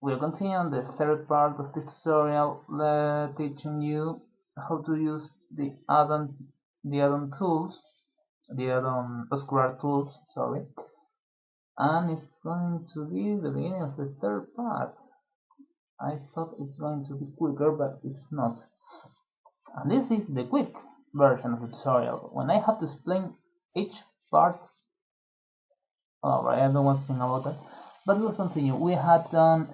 we'll continue on the third part of this tutorial, teaching you how to use the add-on tools, the add-on oscurart tools, sorry, and it's going to be the beginning of the third part. I thought it's going to be quicker, but it's not. And this is the quick version of the tutorial. When I have to explain each part, alright, I don't want to think about that. But we'll continue. We had done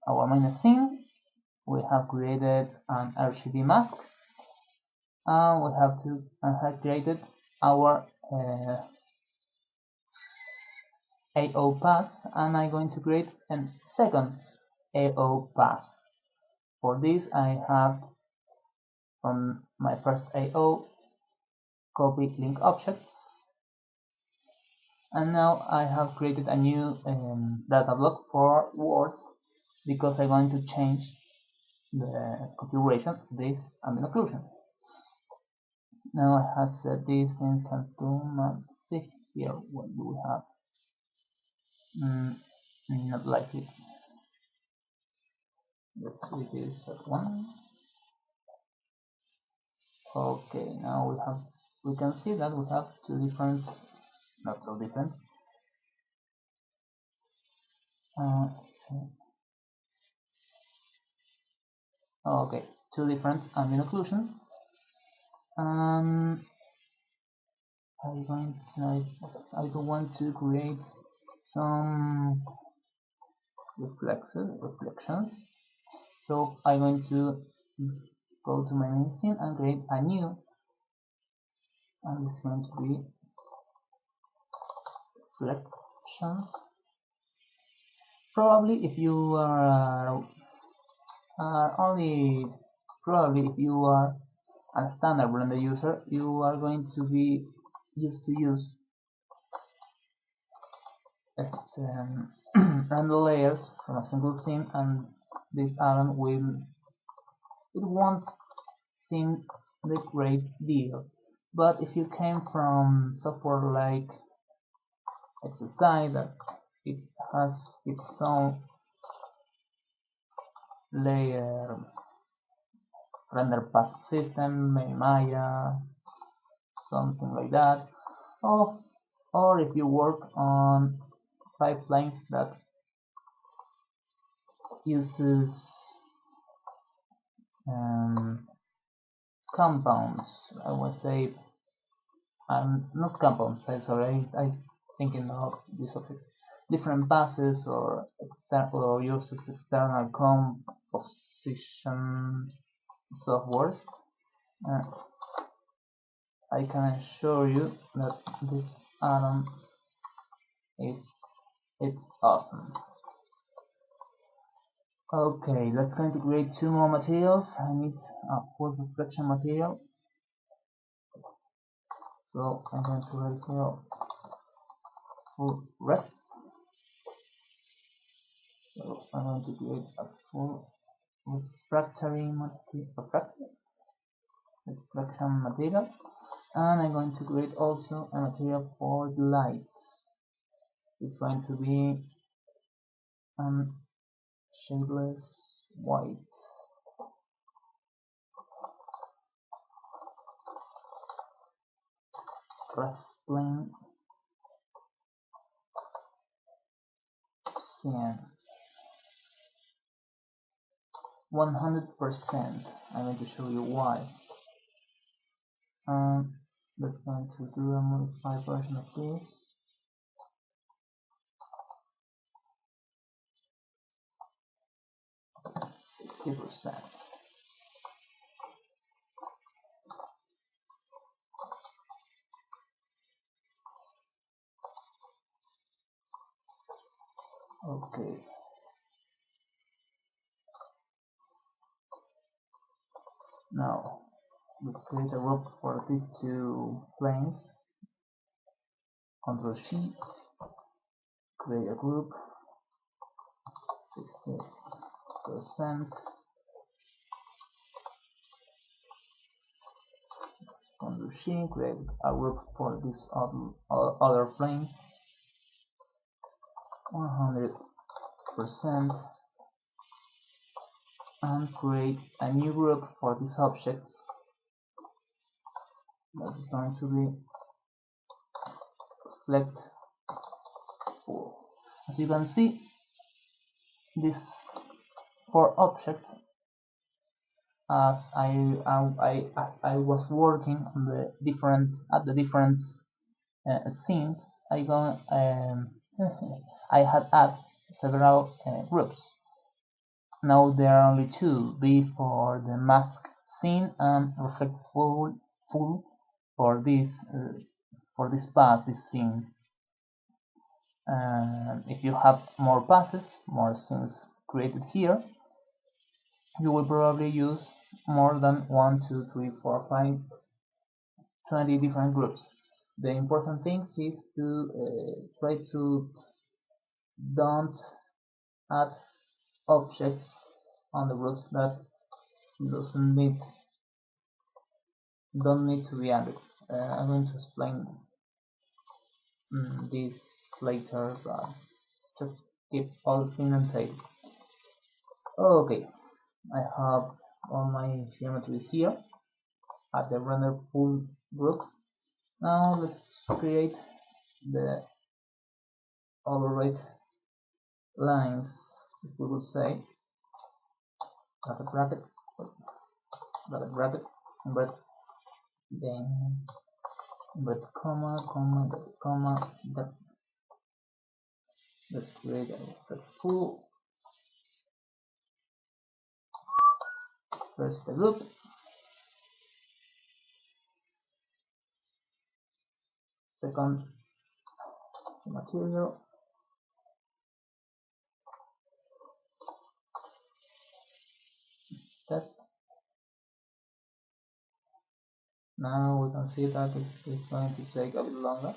our main scene. We have created an RGB mask, and we have created our AO pass, and I'm going to create a second AO pass. For this, I have from my first AO copy link objects, and now I have created a new data block for Word because I'm going to change the configuration of this ambient occlusion. Now I have set this instance to let's see here what do we have. Not likely. Let's see this at 1. Okay, now we can see that we have two different, not so different. Okay, two different ambient occlusions. I don't want to create some reflections. So I'm going to go to my main scene and create a new, and it's going to be reflections. Probably if you are if you are a standard Blender user, you are going to be used to use render layers from a single scene, and this add-on won't seem a great deal. But if you came from software like XSI that it has its own layer render pass system, maybe Maya, something like that, or if you work on pipelines that uses compounds, I would say, not compounds, I'm thinking of this of different passes or uses external composition softwares. I can assure you that this add-on it's awesome. Okay, let's going to create two more materials. I need a full reflection material, so I'm going to write here full ref. So I'm going to create a full reflection material, and I'm going to create also a material for the lights. It's going to be shadeless white. Ref plane cyan 100%. I'm going to show you why. Let's going to do a modified version of this. %. Okay. Now let's create a group for these two planes. Ctrl C, create a group, 60%. Ctrl C, create a group for these other planes, 100%. 100% and create a new group for these objects. That is going to be reflect 4. As you can see, these 4 objects, as I was working on the different scenes, I had added several groups. Now there are only 2, B for the mask scene and reflect full for this pass, this scene. If you have more passes, more scenes created here, you will probably use more than 1, 2, 3, 4, 5, 20 different groups. The important thing is to try to don't add objects on the groups that don't need to be added. I'm going to explain this later, but just keep all thin and tight. Okay, I have all my geometries here at the render pool group. Now let's create the overlaid lines, if we would say bracket, invert, then invert comma, that. Let's create a full. First the group, second the material, test. Now we can see that it's going to take a bit longer,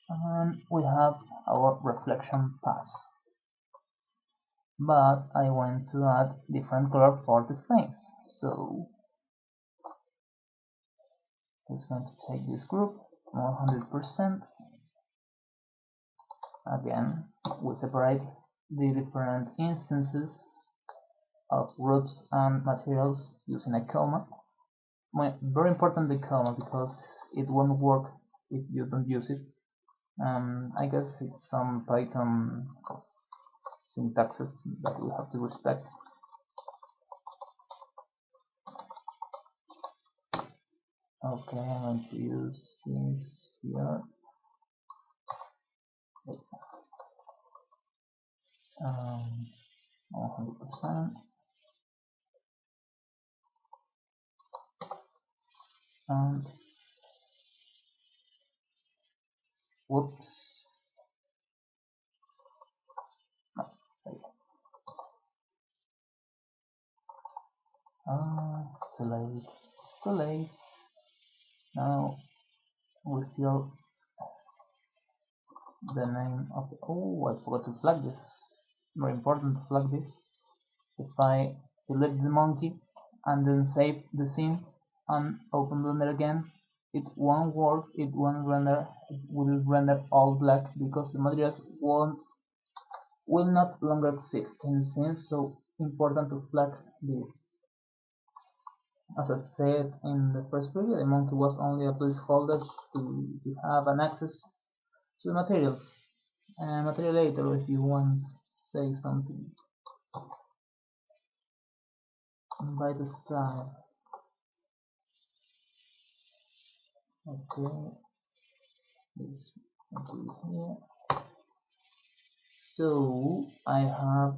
and we have our reflection pass. But I want to add different color for the planes, so it's going to take this group 100%. Again, we separate the different instances of groups and materials using a comma. Very important, the comma, because it won't work if you don't use it. I guess it's some Python syntaxes that we have to respect. Okay, I'm going to use this here. 100%. And whoops. It's too late. It's too late. Now we fill the name of the. Oh, I forgot to flag this. Very important to flag this. If I delete the monkey and then save the scene and open Blender again, it won't work. It won't render. It will render all black because the materials will not longer exist in the scene. So important to flag this. As I said in the first video, the monkey was only a placeholder to have an access to the materials. Material later if you want to say something. By the style. Okay. This here. So I have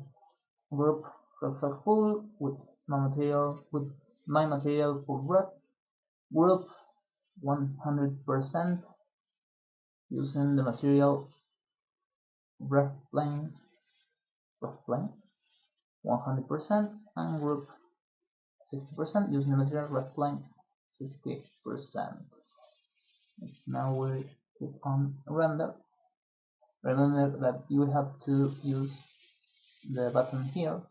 group reflect full with my material for group 100% using the material ref plane 100% and group 60% using the material ref plane 60%. Now we click on render. Remember that you have to use the button here